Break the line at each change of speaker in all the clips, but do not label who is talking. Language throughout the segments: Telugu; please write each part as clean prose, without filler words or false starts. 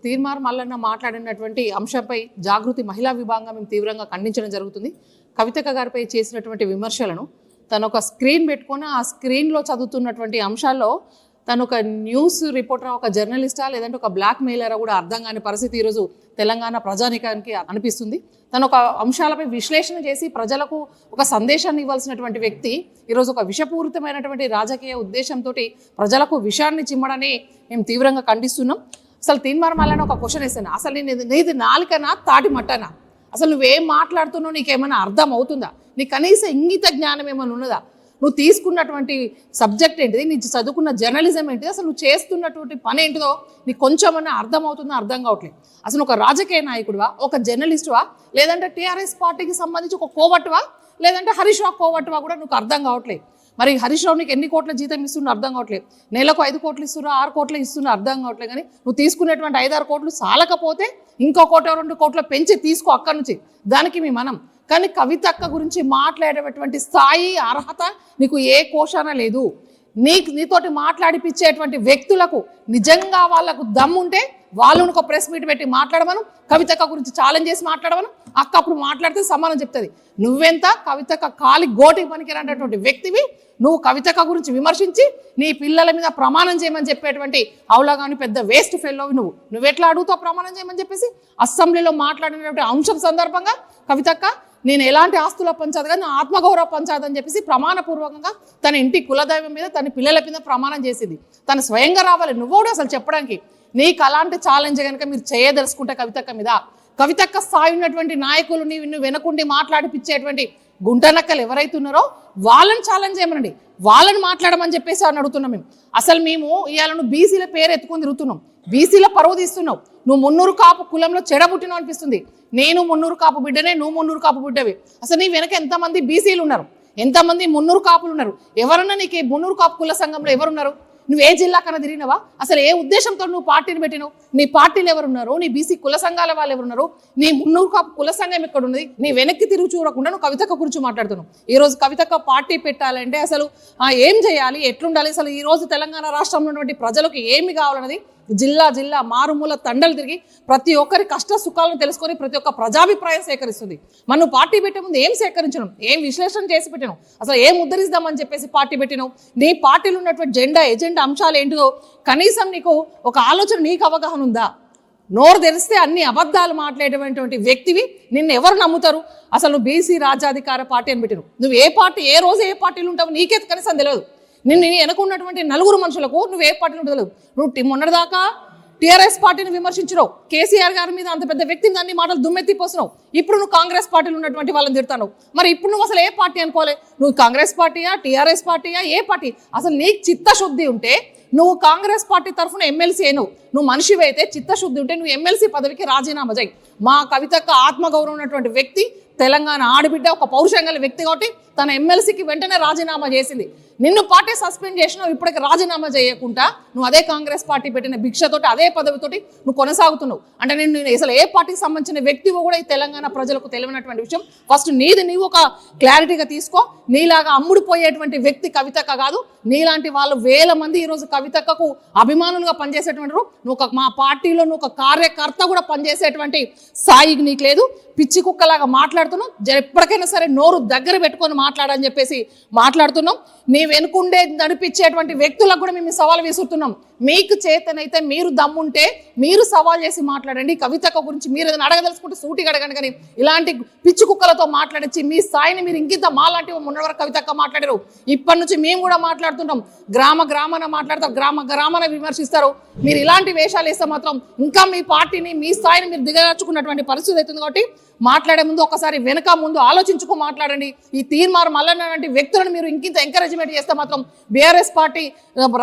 తీర్మార్ మల్లన్న మాట్లాడినటువంటి అంశంపై జాగృతి మహిళా విభాగంగా మేము తీవ్రంగా ఖండించడం జరుగుతుంది. కవితక్క గారిపై చేసినటువంటి విమర్శలను తను ఒక స్క్రీన్ పెట్టుకొని ఆ స్క్రీన్లో చదువుతున్నటువంటి అంశాల్లో తను ఒక న్యూస్ రిపోర్టర్, ఒక జర్నలిస్టా లేదంటే ఒక బ్లాక్ మెయిలరా కూడా అర్థం కాని పరిస్థితి ఈరోజు తెలంగాణ ప్రజానికానికి అనిపిస్తుంది. తను ఒక అంశాలపై విశ్లేషణ చేసి ప్రజలకు ఒక సందేశాన్ని ఇవ్వాల్సినటువంటి వ్యక్తి ఈరోజు ఒక విషపూరితమైనటువంటి రాజకీయ ఉద్దేశంతో ప్రజలకు విషయాన్ని చిమ్మడని మేము తీవ్రంగా ఖండిస్తున్నాం. అసలు తీర్మార్ మల్లన్న ఒక క్వశ్చన్ వేసాను, అసలు నీది నాలుకనా తాటి మట్టనా? అసలు నువ్వేం మాట్లాడుతున్నావు, నీకేమైనా అర్థం అవుతుందా? నీకు కనీస ఇంగిత జ్ఞానం ఏమైనా ఉన్నదా? నువ్వు తీసుకున్నటువంటి సబ్జెక్ట్ ఏంటిది, నీ చదువుకున్న జర్నలిజం ఏంటిది, అసలు నువ్వు చేస్తున్నటువంటి పని ఏంటిదో నీకు కొంచెమన్నా అర్థం అవుతుందో అర్థం కావట్లేదు. అసలు ఒక రాజకీయ నాయకుడివా, ఒక జర్నలిస్టువా, లేదంటే టీఆర్ఎస్ పార్టీకి సంబంధించి ఒక కోవట్టువా, లేదంటే హరీష్ రావు కోవట్టువా కూడా నువ్వు అర్థం కావట్లేదు. మరి హరీష్ రావు నీకు ఎన్ని కోట్ల జీతం ఇస్తున్నా అర్థం కావట్లేదు. నెలకు 5 కోట్లు ఇస్తున్నా, 6 కోట్లు ఇస్తున్నా అర్థం కావట్లేదు. కానీ నువ్వు తీసుకునేటువంటి 5-6 కోట్లు చాలకపోతే ఇంకో 1-2 కోట్ల పెంచి తీసుకో అక్కడి నుంచి, దానికి మీ మనం. కానీ కవితక్క గురించి మాట్లాడేటటువంటి స్థాయి, అర్హత నీకు ఏ కోశాన లేదు. నీతోటి మాట్లాడిపించేటువంటి వ్యక్తులకు నిజంగా వాళ్ళకు దమ్ముంటే వాళ్ళను ఒక ప్రెస్ మీట్ పెట్టి మాట్లాడమను, కవితక్క గురించి ఛాలెంజ్ చేసి మాట్లాడమను. అప్పుడు మాట్లాడితే సమానం చెప్తుంది. నువ్వెంత కవితక్క కాలి గోటికి పనికిరానటువంటి వ్యక్తివి. నువ్వు కవితక్క గురించి విమర్శించి నీ పిల్లల మీద ప్రమాణం చేయమని చెప్పేటువంటి అవులాగాని పెద్ద వేస్ట్ ఫెల్లోవి నువ్వెట్లా అడుగుతావు ప్రమాణం చేయమని చెప్పేసి? అసెంబ్లీలో మాట్లాడినటువంటి అంశం సందర్భంగా కవితక్క నేను ఎలాంటి ఆస్తుల పంచాదు కానీ నా ఆత్మగౌరవ పంచాదు అని చెప్పేసి ప్రమాణపూర్వకంగా తన ఇంటి కులదైవం మీద తన పిల్లల మీద ప్రమాణం చేసింది. తను స్వయంగా రావాలి, నువ్వు కూడా అసలు చెప్పడానికి. నీకు అలాంటి ఛాలెంజ్ కనుక మీరు చేయదలుచుకుంటే కవితక్క మీద, కవితక్క స్థాయి ఉన్నటువంటి నాయకులు నువ్వు వెనకుండి మాట్లాడిపించేటువంటి గుంటనక్కలు ఎవరైతే ఉన్నారో వాళ్ళని ఛాలెంజ్ చేయమనండి, వాళ్ళని మాట్లాడమని చెప్పేసి అని అడుగుతున్నాం మేము. అసలు మేము ఇవాళ నువ్వు బీసీల పేరు ఎత్తుకొని తిరుగుతున్నావు, బీసీల పరువు తీస్తున్నావు. నువ్వు మున్నూరు కాపు కులంలో చెడబుట్టినావు అనిపిస్తుంది. నేను మున్నూరు కాపు బిడ్డనే, నువ్వు మున్నూరు కాపు బిడ్డవి. అసలు నీ వెనక ఎంతమంది బీసీలు ఉన్నారు, ఎంతమంది మున్నూరు కాపులు ఉన్నారు? ఎవరన్నా నీకు మున్నూరు కాపు కుల సంఘంలో ఎవరున్నారు? నువ్వు ఏ జిల్లా కన్నా తిరిగినవా? అసలు ఏ ఉద్దేశంతో నువ్వు పార్టీని పెట్టినావు? నీ పార్టీలు ఎవరున్నారు? నీ బీసీ కుల సంఘాల వాళ్ళు ఎవరున్నారు? నీ మున్నూరు కాపు కుల సంఘం ఎక్కడ ఉన్నది? నీ వెనక్కి తిరిగి చూడకుండా నువ్వు కవితక్క గురించి మాట్లాడుతున్నావు. ఈరోజు కవితక్క పార్టీ పెట్టాలంటే అసలు ఏం చేయాలి, ఎట్లుండాలి? అసలు ఈరోజు తెలంగాణ రాష్ట్రంలో ఉన్నటువంటి ప్రజలకు ఏమి కావాలన్నది జిల్లా మారుమూల తండలు తిరిగి ప్రతి ఒక్కరి కష్ట సుఖాలను తెలుసుకొని ప్రతి ఒక్క ప్రజాభిప్రాయం సేకరిస్తుంది. మనం పార్టీ పెట్టే ముందు ఏం సేకరించడం, ఏం విశ్లేషణ చేసి పెట్టినావు, అసలు ఏం ఉద్ధరిస్తామని చెప్పేసి పార్టీ పెట్టినావు? నీ పార్టీలో ఉన్నటువంటి ఎజెండా అంశాలు ఏంటిదో కనీసం నీకు ఒక ఆలోచన, నీకు అవగాహన ఉందా? నోరు తెరిస్తే అన్ని అబద్ధాలు మాట్లాడేటువంటి వ్యక్తివి, నిన్ను ఎవరు నమ్ముతారు? అసలు నువ్వు బీసీ రాజ్యాధికార పార్టీ అని పెట్టినావు. నువ్వు ఏ పార్టీ, ఏ రోజు ఏ పార్టీలు ఉంటావు నీకే కనీసం తెలియదు. నిన్ను వెనుకున్నటువంటి 4 మనుషులకు నువ్వు ఏ పార్టీలో తెలియదు. నువ్వు మొన్నటిదాకా టీఆర్ఎస్ పార్టీని విమర్శించినావు, కేసీఆర్ గారి మీద అంత పెద్ద వ్యక్తిని అన్ని మాటలు దుమ్మెత్తిపోసినావు. ఇప్పుడు నువ్వు కాంగ్రెస్ పార్టీలో ఉన్నటువంటి వాళ్ళని తిడతావు. మరి ఇప్పుడు నువ్వు అసలు ఏ పార్టీ అనుకోలే? నువ్వు కాంగ్రెస్ పార్టీయా, టీఆర్ఎస్ పార్టీయా, ఏ పార్టీ? అసలు నీకు చిత్తశుద్ధి ఉంటే నువ్వు కాంగ్రెస్ పార్టీ తరఫున ఎమ్మెల్సీ అయినావు. నువ్వు మనిషివి అయితే చిత్తశుద్ధి ఉంటే నువ్వు ఎమ్మెల్సీ పదవికి రాజీనామా చేయి. మా కవితక్క ఆత్మగౌరవం ఉన్నటువంటి వ్యక్తి, తెలంగాణ ఆడబిడ్డ, ఒక పౌరుషం గల వ్యక్తి కాబట్టి తన ఎమ్మెల్సీకి వెంటనే రాజీనామా చేసింది. నిన్ను పార్టీ సస్పెండ్ చేసినావు, ఇప్పటికి రాజీనామా చేయకుండా నువ్వు అదే కాంగ్రెస్ పార్టీ పెట్టిన భిక్షతోటి అదే పదవితోటి నువ్వు కొనసాగుతున్నావు. అంటే నేను అసలు ఏ పార్టీకి సంబంధించిన వ్యక్తివో కూడా ఈ తెలంగాణ ప్రజలకు తెలియనటువంటి విషయం. ఫస్ట్ నీవు ఒక క్లారిటీగా తీసుకో. నీలాగా అమ్ముడుపోయేటువంటి వ్యక్తి కవితక్క కాదు. నీలాంటి వాళ్ళు వేల మంది ఈరోజు కవితక్కకు అభిమానులుగా పనిచేసేటువంటి నువ్వు మా పార్టీలో నువ్వు ఒక కార్యకర్త కూడా పనిచేసేటువంటి స్థాయికి నీకు లేదు. పిచ్చి కుక్కలాగా మాట్లాడుతున్నావు. ఎప్పటికైనా సరే నోరు దగ్గర పెట్టుకొని మాట్లాడని చెప్పేసి మాట్లాడుతున్నాం. నీ వెనుకుండే నడిపించేటువంటి వ్యక్తులకు కూడా మేము సవాల్ విసురుతున్నాం. మీకు చేతనైతే మీరు దమ్ముంటే మీరు సవాల్ చేసి మాట్లాడండి. కవితక్క గురించి మీరు ఏదైనా అడగదలుచుకుంటే సూటిగా అడగండి. కానీ ఇలాంటి పిచ్చి కుక్కలతో మాట్లాడించి మీ స్థాయిని మీరు ఇంకింత మాలాంటి మొన్న వరకు కవితక్క మాట్లాడారు. ఇప్పటి నుంచి మేము కూడా మాట్లాడుతున్నాం. గ్రామాన మాట్లాడతారు, గ్రామాన విమర్శిస్తారు. మీరు ఇలాంటి వేషాలు వేస్తే మాత్రం ఇంకా మీ పార్టీని, మీ స్థాయిని మీరు దిగజార్చుకున్నటువంటి పరిస్థితి అవుతుంది. కాబట్టి మాట్లాడే ముందు ఒకసారి వెనక ముందు ఆలోచించుకో మాట్లాడండి. ఈ తీర్మార్ మల్లన్న లాంటి వ్యక్తులను మీరు ఇంకింత ఎంకరేజ్మెంట్ చేస్తే మాత్రం బీఆర్ఎస్ పార్టీ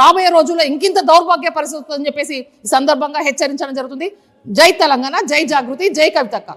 రాబోయే రోజుల్లో ఇంకింత దౌర్భాగ్య పరిస్థితి అని చెప్పేసి ఈ సందర్భంగా హెచ్చరించడం జరుగుతుంది. జై తెలంగాణ, జై జాగృతి, జై కవితక్క.